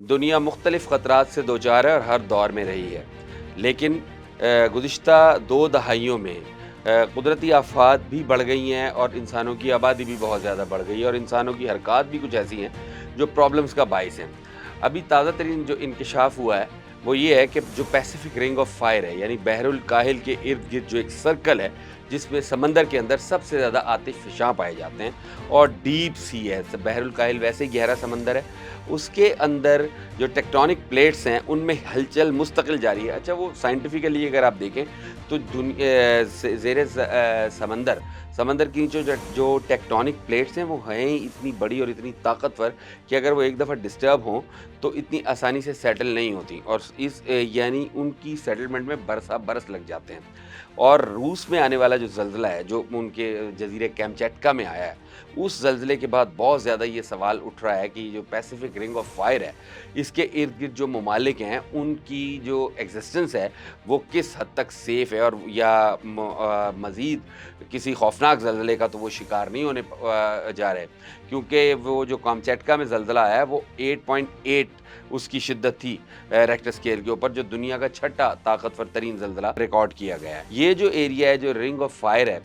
दुनिया मुख्तलिफ ख़तरात से दोचार है और हर दौर में रही है, लेकिन गुज़िश्ता 2 दहाइयों में कुदरती आफ़ात भी बढ़ गई हैं और इंसानों की आबादी भी बहुत ज़्यादा बढ़ गई है और इंसानों की हरकत भी कुछ ऐसी हैं जो प्रॉब्लम्स का बाइस हैं। अभी ताज़ा तरीन जो इंकशाफ हुआ है वो ये है कि जो पैसिफिक रिंग ऑफ फायर है, यानी बहरुल काहिल के इर्द गिर्द जो एक सर्कल है जिसमें समंदर के अंदर सबसे ज़्यादा आतिशफ़शां पाए जाते हैं और डीप सी है। बहरुल काहिल वैसे ही गहरा समंदर है, उसके अंदर जो टेक्टोनिक प्लेट्स हैं उनमें हलचल मुस्तकिल जारी है। अच्छा, वो साइंटिफिकली अगर आप देखें तो समंदर समंदर की जो टेक्टोनिक प्लेट्स हैं वो हैं ही इतनी बड़ी और इतनी ताकतवर कि अगर वो एक दफ़ा डिस्टर्ब हों तो इतनी आसानी से सेटल नहीं होती और यानी उनकी सेटलमेंट में बरस लग जाते हैं। और रूस में आने वाला जो ज़ल्ज़ला है जो उनके जज़ीरे कैमचेटका में आया है, उस ज़ल्ज़ले के बाद बहुत ज़्यादा ये सवाल उठ रहा है कि जो पैसिफिक रिंग ऑफ फायर है, इसके इर्द-गिर्द जो ममालिक हैं, उनकी जो एक्सिस्टेंस है, वो किस हद तक सेफ़ है और या मज़ीद किसी खौफ़नाक ज़ल्ज़ले का तो वो शिकार नहीं होने जा रहे। क्योंकि वो जो कामचेटका में ज़ल्ज़ला आया है, वो 8.8 उसकी शिद्दत थी रेक्टर स्केल के ऊपर, जो दुनिया का छठा ताकतवर तरीन ज़ल्ज़ला रिकॉर्ड किया गया है। ये जो एरिया है, जो रिंग ऑफ फायर है,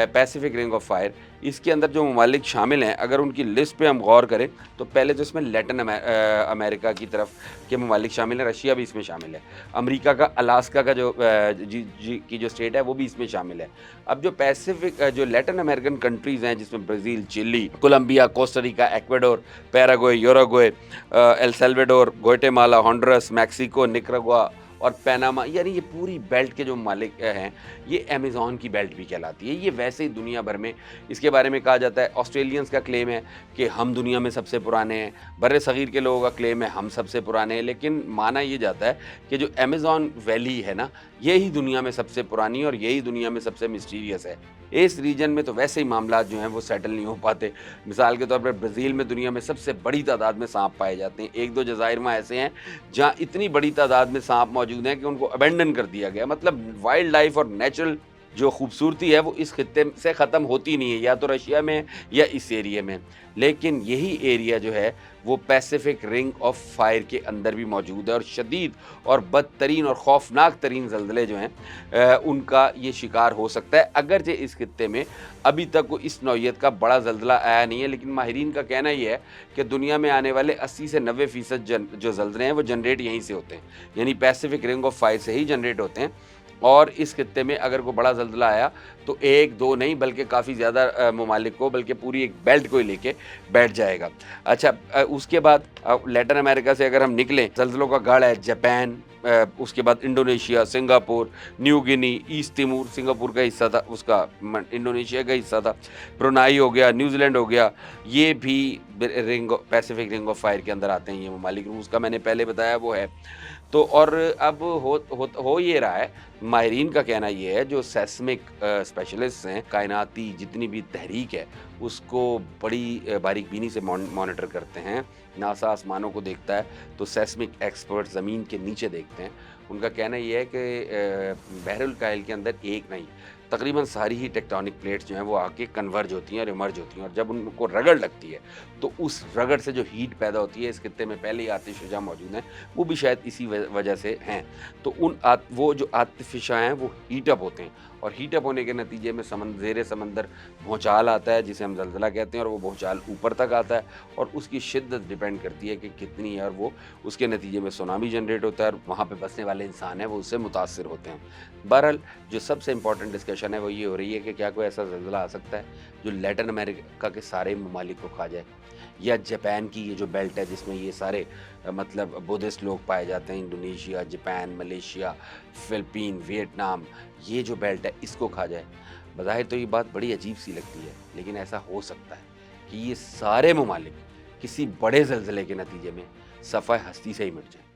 पैसिफिक रिंग ऑफ फायर, इसके अंदर जो ममालिक शामिल हैं, अगर उनकी लिस्ट पे हम गौर करें तो पहले तो इसमें लैटिन अमेरिका की तरफ के ममालिक शामिल हैं, रशिया भी इसमें शामिल है। अमेरिका का अलास्का का जो की जो स्टेट है वो भी इसमें शामिल है। अब जो पैसिफिक जो लैटिन अमेरिकन कंट्रीज़ हैं, जिसमें Brazil, Chile, Colombia, Costa Rica, Ecuador, Paraguay, Uruguay, El Salvador, Guatemala, Honduras, Mexico, Nicaragua और पनामा, यानी ये पूरी बेल्ट के जो मालिक हैं, ये अमेज़न की बेल्ट भी कहलाती है। ये वैसे ही दुनिया भर में इसके बारे में कहा जाता है। ऑस्ट्रेलियंस का क्लेम है कि हम दुनिया में सबसे पुराने हैं, बर्रे सगीर के लोगों का क्लेम है हम सबसे पुराने हैं, लेकिन माना ये जाता है कि जो अमेज़न वैली है ना, यही दुनिया में सबसे पुरानी और यही दुनिया में सबसे मिस्टीरियस है। इस रीजन में तो वैसे ही मामलात जो हैं वो सेटल नहीं हो पाते। मिसाल के तौर पर ब्राज़ील में दुनिया में सबसे बड़ी तादाद में साँप पाए जाते हैं। 1-2 जज़ाइर में ऐसे हैं जहाँ इतनी बड़ी तादाद में साँप मौजूद हैं कि उनको अबैंडन कर दिया गया। मतलब वाइल्ड लाइफ और नेचुरल जो खूबसूरती है वो इस खित्ते से ख़त्म होती नहीं है, या तो रशिया में या इस एरिया में। लेकिन यही एरिया जो है वो पैसिफिक रिंग ऑफ फायर के अंदर भी मौजूद है और शदीद और बदतरीन और खौफनाक तरीन ज़ल्ज़ले जो हैं उनका ये शिकार हो सकता है। अगरचे इस खित्ते में अभी तक कोई इस नौइयत का बड़ा ज़ल्ज़ला आया नहीं है, लेकिन माहिरीन का कहना ये है कि दुनिया में आने वाले 80 से 90% जो ज़ल्ज़ले हैं वो जनरेट यहीं से होते हैं, यानी पैसिफिक रिंग ऑफ फायर से ही जनरेट होते हैं। और इस खित्ते में अगर कोई बड़ा ज़ल्ज़ला आया तो 1-2 नहीं बल्कि काफ़ी ज़्यादा ममालिक को, बल्कि पूरी एक बेल्ट को ही लेके बैठ जाएगा। अच्छा, उसके बाद लैटिन अमेरिका से अगर हम निकलें, ज़ल्ज़लों का गढ़ है जापान, उसके बाद Indonesia, Singapore, New Guinea, east Timor Singapore का हिस्सा था, उसका इंडोनेशिया का हिस्सा था, ब्रुनाई हो गया, न्यूजीलैंड हो गया, ये भी पैसिफिक रिंग ऑफ फायर के अंदर आते हैं ये ममालिक। रूस का मैंने पहले बताया वो है। तो और अब हो ये रहा है, माहिरीन का कहना ये है, जो सेस्मिक स्पेशलिस्ट हैं, कायनाती जितनी भी तहरीक है उसको बड़ी बारीकबीनी से मॉनिटर करते हैं। नासा आसमानों को देखता है तो सेस्मिक एक्सपर्ट ज़मीन के नीचे देखते हैं। उनका कहना ये है कि बहरुल काहिल के अंदर एक नहीं, तकरीबन सारी ही टेक्टोनिक प्लेट्स जो हैं वो आके कन्वर्ज होती हैं और इमर्ज होती हैं, और जब उनको रगड़ लगती है तो उस रगड़ से जो हीट पैदा होती है, इस खित्ते में पहले ही आतिशफ़शां मौजूद हैं, वो भी शायद इसी वजह से हैं। तो वो जो आतिशफ़शां हैं वो हीट अप होते हैं और हीट अप होने के नतीजे में ज़ेरे समंदर भूचाल आता है, जिसे हम ज़ल्ज़ला कहते हैं, और वो भूचाल ऊपर तक आता है और उसकी शिद्दत डिपेंड करती है कि कितनी है, और वो उसके नतीजे में सुनामी जनरेट होता है और वहाँ पे बसने वाले इंसान हैं वो उससे मुतासिर होते हैं। बहरहाल जो सबसे इम्पोर्टेंट डिस्कशन है वो ये हो रही है कि क्या कोई ऐसा ज़ल्ज़ला आ सकता है जो लैटिन अमेरिका के सारे ममालिक को खा जाए, या जापान की ये जो बेल्ट है जिसमें ये सारे मतलब बुद्धिस्ट लोग पाए जाते हैं, इंडोनेशिया, जापान, मलेशिया, फ़िलिपीन, वियतनाम, ये जो बेल्ट है इसको खा जाए। बज़ाहिर तो ये बात बड़ी अजीब सी लगती है, लेकिन ऐसा हो सकता है कि ये सारे ममालिक किसी बड़े ज़ल्ज़ले के नतीजे में सफ़ाए हस्ती से ही मिट जाएँ।